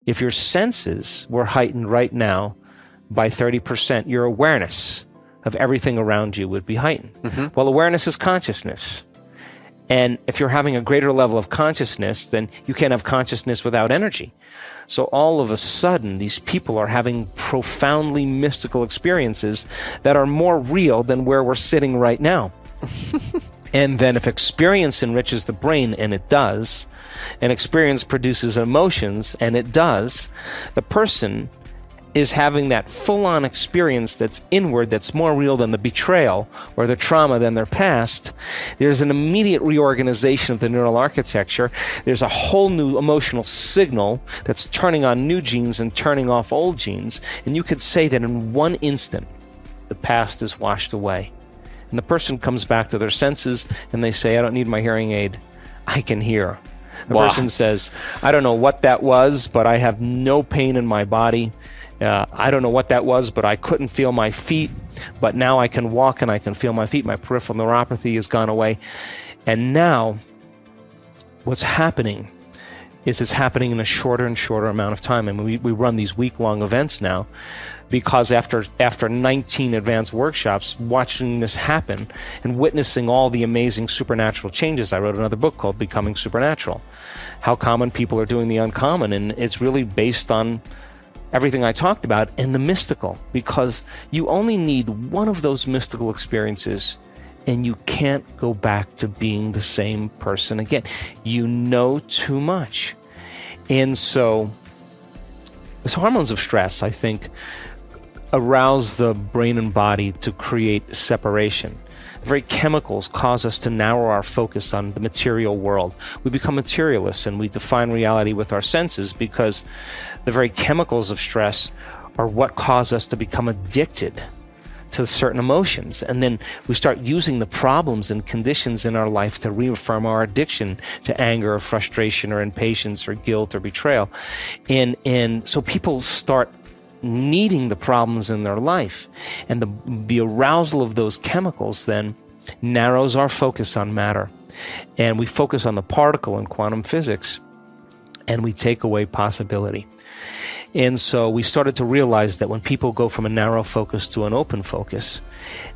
if your senses were heightened right now by 30%, your awareness of everything around you would be heightened. Well, awareness is consciousness. And if you're having a greater level of consciousness, then you can't have consciousness without energy. So all of a sudden, these people are having profoundly mystical experiences that are more real than where we're sitting right now. And then if experience enriches the brain, and it does, and experience produces emotions, and it does, the person is having that full-on experience that's inward, that's more real than the betrayal or the trauma than their past. There's an immediate reorganization of the neural architecture. There's a whole new emotional signal that's turning on new genes and turning off old genes. And you could say that in one instant, the past is washed away. And the person comes back to their senses and they say, I don't need my hearing aid. I can hear. The person says, I don't know what that was, but I have no pain in my body. I don't know what that was, but I couldn't feel my feet. But now I can walk and I can feel my feet. My peripheral neuropathy has gone away. And now what's happening is it's happening in a shorter and shorter amount of time. And we run these week-long events now because after 19 advanced workshops, watching this happen and witnessing all the amazing supernatural changes, I wrote another book called Becoming Supernatural. How common people are doing the uncommon. And it's really based on everything I talked about and the mystical, because you only need one of those mystical experiences and you can't go back to being the same person again. You know too much. And so hormones of stress, I think, arouse the brain and body to create separation. The very chemicals cause us to narrow our focus on the material world. We become materialists and we define reality with our senses because the very chemicals of stress are what cause us to become addicted to certain emotions. And then we start using the problems and conditions in our life to reaffirm our addiction to anger or frustration or impatience or guilt or betrayal. And so people start needing the problems in their life. And the arousal of those chemicals then narrows our focus on matter. And we focus on the particle in quantum physics, and we take away possibility. And so we started to realize that when people go from a narrow focus to an open focus,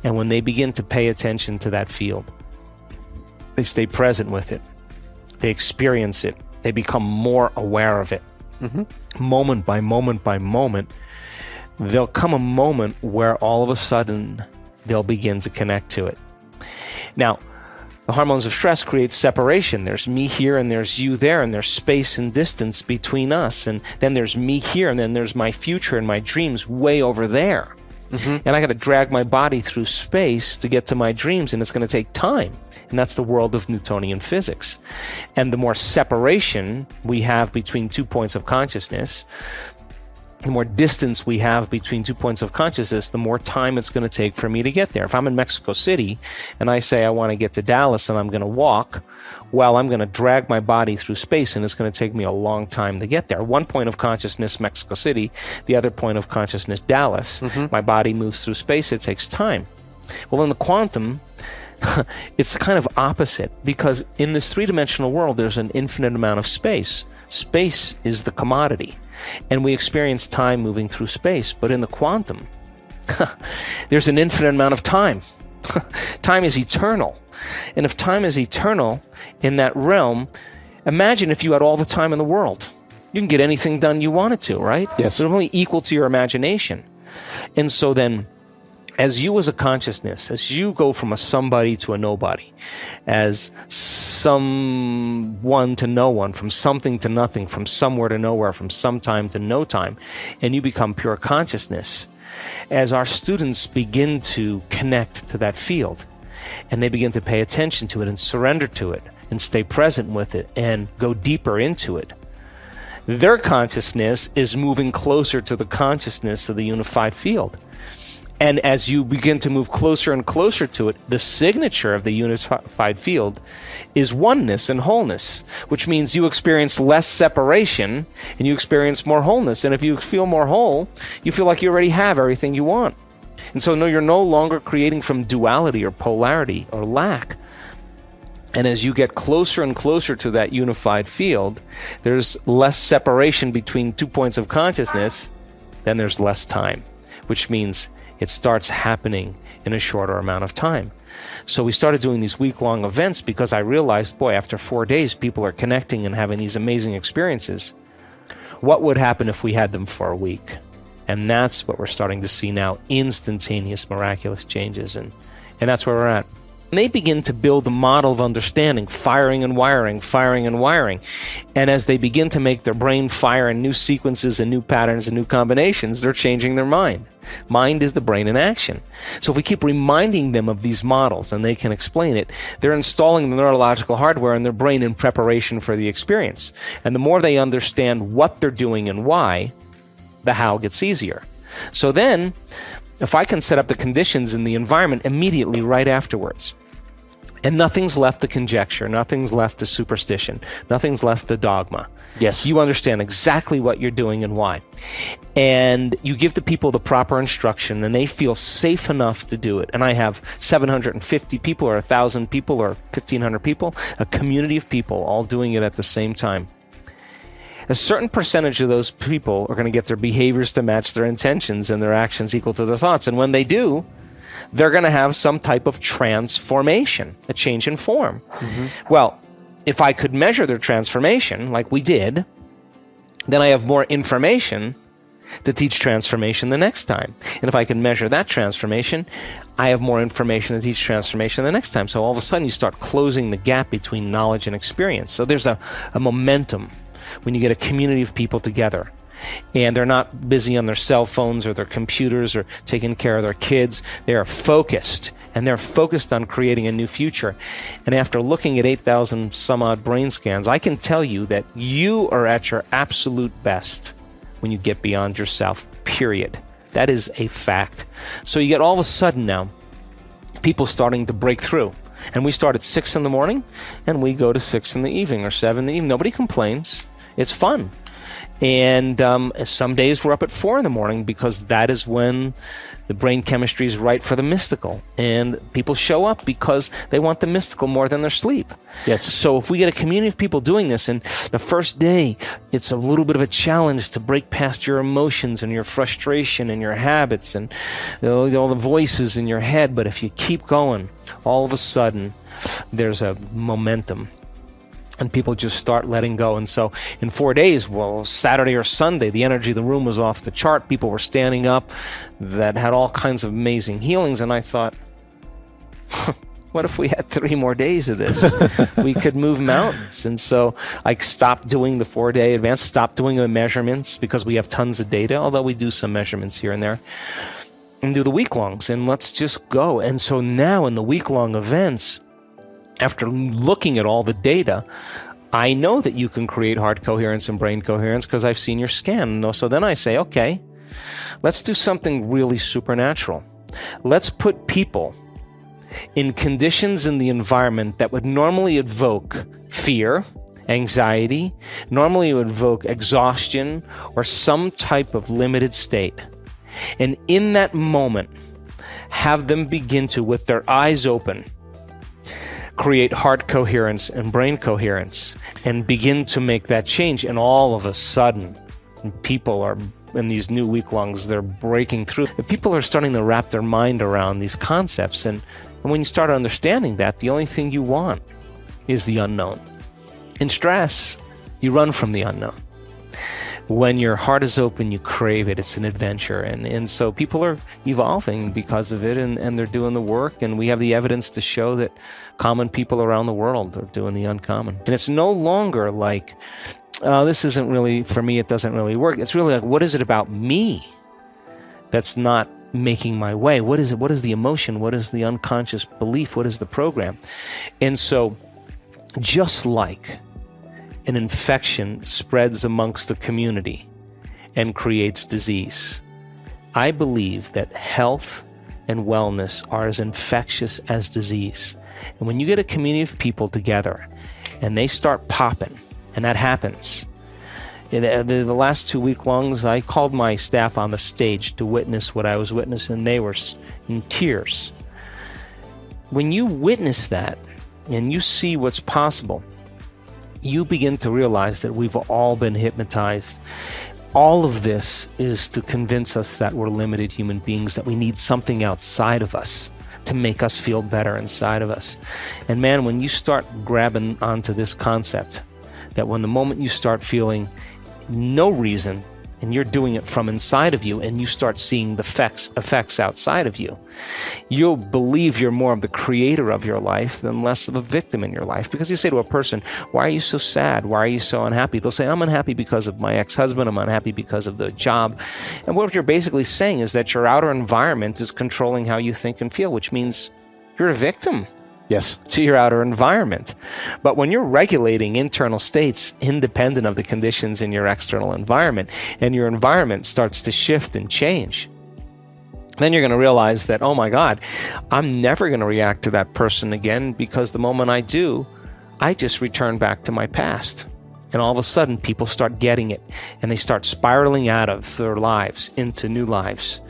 and when they begin to pay attention to that field, they stay present with it, they experience it, they become more aware of it. Moment by moment by moment, there'll come a moment where all of a sudden they'll begin to connect to it. Now, the hormones of stress create separation. There's me here and there's you there, and there's space and distance between us. And then there's me here, and then there's my future and my dreams way over there. And I got to drag my body through space to get to my dreams, and it's going to take time. And that's the world of Newtonian physics. And the more separation we have between 2 points of consciousness, the more distance we have between 2 points of consciousness, the more time it's going to take for me to get there. If I'm in Mexico City and I say I want to get to Dallas and I'm going to walk, well, I'm going to drag my body through space and it's going to take me a long time to get there. 1 point of consciousness, Mexico City, the other point of consciousness, Dallas. My body moves through space, it takes time. Well, in the quantum, it's kind of opposite, because in this three-dimensional world, there's an infinite amount of space. Space is the commodity. And we experience time moving through space. But in the quantum, there's an infinite amount of time. Time is eternal. And if time is eternal in that realm, imagine if you had all the time in the world. You can get anything done you wanted to, right? Yes. It's only equal to your imagination. And so then, as you as a consciousness, as you go from a somebody to a nobody, as someone to no one, from something to nothing, from somewhere to nowhere, from sometime to no time, and you become pure consciousness, as our students begin to connect to that field, and they begin to pay attention to it and surrender to it and stay present with it and go deeper into it, their consciousness is moving closer to the consciousness of the unified field. And as you begin to move closer and closer to it, the signature of the unified field is oneness and wholeness, which means you experience less separation and you experience more wholeness. And if you feel more whole, you feel like you already have everything you want. And so no, you're no longer creating from duality or polarity or lack. And as you get closer and closer to that unified field, there's less separation between 2 points of consciousness, then there's less time, which means it starts happening in a shorter amount of time. So we started doing these week-long events because I realized, boy, after 4 days, people are connecting and having these amazing experiences. What would happen if we had them for a week? And that's what we're starting to see now, instantaneous, miraculous changes. And that's where we're at. And they begin to build a model of understanding, firing and wiring, firing and wiring. And as they begin to make their brain fire in new sequences and new patterns and new combinations, they're changing their mind. Mind is the brain in action. So if we keep reminding them of these models and they can explain it, they're installing the neurological hardware in their brain in preparation for the experience. And the more they understand what they're doing and why, the how gets easier. So then, if I can set up the conditions in the environment immediately right afterwards, and nothing's left to conjecture, nothing's left to superstition, nothing's left to dogma. Yes. You understand exactly what you're doing and why. And you give the people the proper instruction, and they feel safe enough to do it. And I have 750 people or 1,000 people or 1,500 people, a community of people all doing it at the same time. A certain percentage of those people are going to get their behaviors to match their intentions and their actions equal to their thoughts. And when they do, they're going to have some type of transformation, a change in form. Mm-hmm. Well, if I could measure their transformation, like we did, then I have more information to teach transformation the next time. And if I can measure that transformation, I have more information to teach transformation the next time. So all of a sudden you start closing the gap between knowledge and experience. So there's a momentum when you get a community of people together. And they're not busy on their cell phones or their computers or taking care of their kids. They are focused, and they're focused on creating a new future. And after looking at 8,000 some odd brain scans, I can tell you that you are at your absolute best when you get beyond yourself, period. That is a fact. So you get all of a sudden now people starting to break through. And we start at 6 in the morning, and we go to 6 in the evening or 7 in the evening. Nobody complains. It's fun. And some days we're up at 4 in the morning because that is when the brain chemistry is right for the mystical. And people show up because they want the mystical more than their sleep. Yes. So if we get a community of people doing this, and the first day, it's a little bit of a challenge to break past your emotions and your frustration and your habits and all the voices in your head. But if you keep going, all of a sudden, there's a momentum. And people just start letting go. And so in 4 days, well, Saturday or Sunday, the energy of the room was off the chart. People were standing up that had all kinds of amazing healings. And I thought, what if we had 3 more days of this? We could move mountains. And so I stopped doing the 4-day advance, stopped doing the measurements because we have tons of data, although we do some measurements here and there, and do the week-longs. And let's just go. And so now in the week-long events, after looking at all the data, I know that you can create heart coherence and brain coherence because I've seen your scan. So then I say, okay, let's do something really supernatural. Let's put people in conditions in the environment that would normally evoke fear, anxiety, normally would evoke exhaustion or some type of limited state. And in that moment, have them begin to, with their eyes open, create heart coherence and brain coherence and begin to make that change. And all of a sudden, people are, in these new week-longs, they're breaking through. The people are starting to wrap their mind around these concepts. And when you start understanding that, the only thing you want is the unknown. In stress, you run from the unknown. When your heart is open, you crave it. It's an adventure. And so people are evolving because of it, and they're doing the work. And we have the evidence to show that common people around the world are doing the uncommon. And it's no longer like, this isn't really, for me, it doesn't really work. It's really like, what is it about me that's not making my way? What is it? What is the emotion? What is the unconscious belief? What is the program? And so just like an infection spreads amongst the community and creates disease, I believe that health and wellness are as infectious as disease. And when you get a community of people together and they start popping, and that happens. The last 2 week-longs, I called my staff on the stage to witness what I was witnessing. They were in tears. When you witness that, and you see what's possible, you begin to realize that we've all been hypnotized. All of this is to convince us that we're limited human beings, that we need something outside of us to make us feel better inside of us. And man, when you start grabbing onto this concept, that when the moment you start feeling no reason, and you're doing it from inside of you, and you start seeing the effects outside of you, you'll believe you're more of the creator of your life than less of a victim in your life. Because you say to a person, why are you so sad? Why are you so unhappy? They'll say, I'm unhappy because of my ex-husband. I'm unhappy because of the job. And what you're basically saying is that your outer environment is controlling how you think and feel, which means you're a victim. Yes. To your outer environment. But when you're regulating internal states independent of the conditions in your external environment, and your environment starts to shift and change, then you're going to realize that, oh my God, I'm never going to react to that person again, because the moment I do, I just return back to my past. And all of a sudden, people start getting it, and they start spiraling out of their lives into new lives.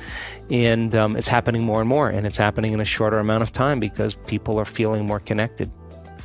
And it's happening more and more, and it's happening in a shorter amount of time because people are feeling more connected.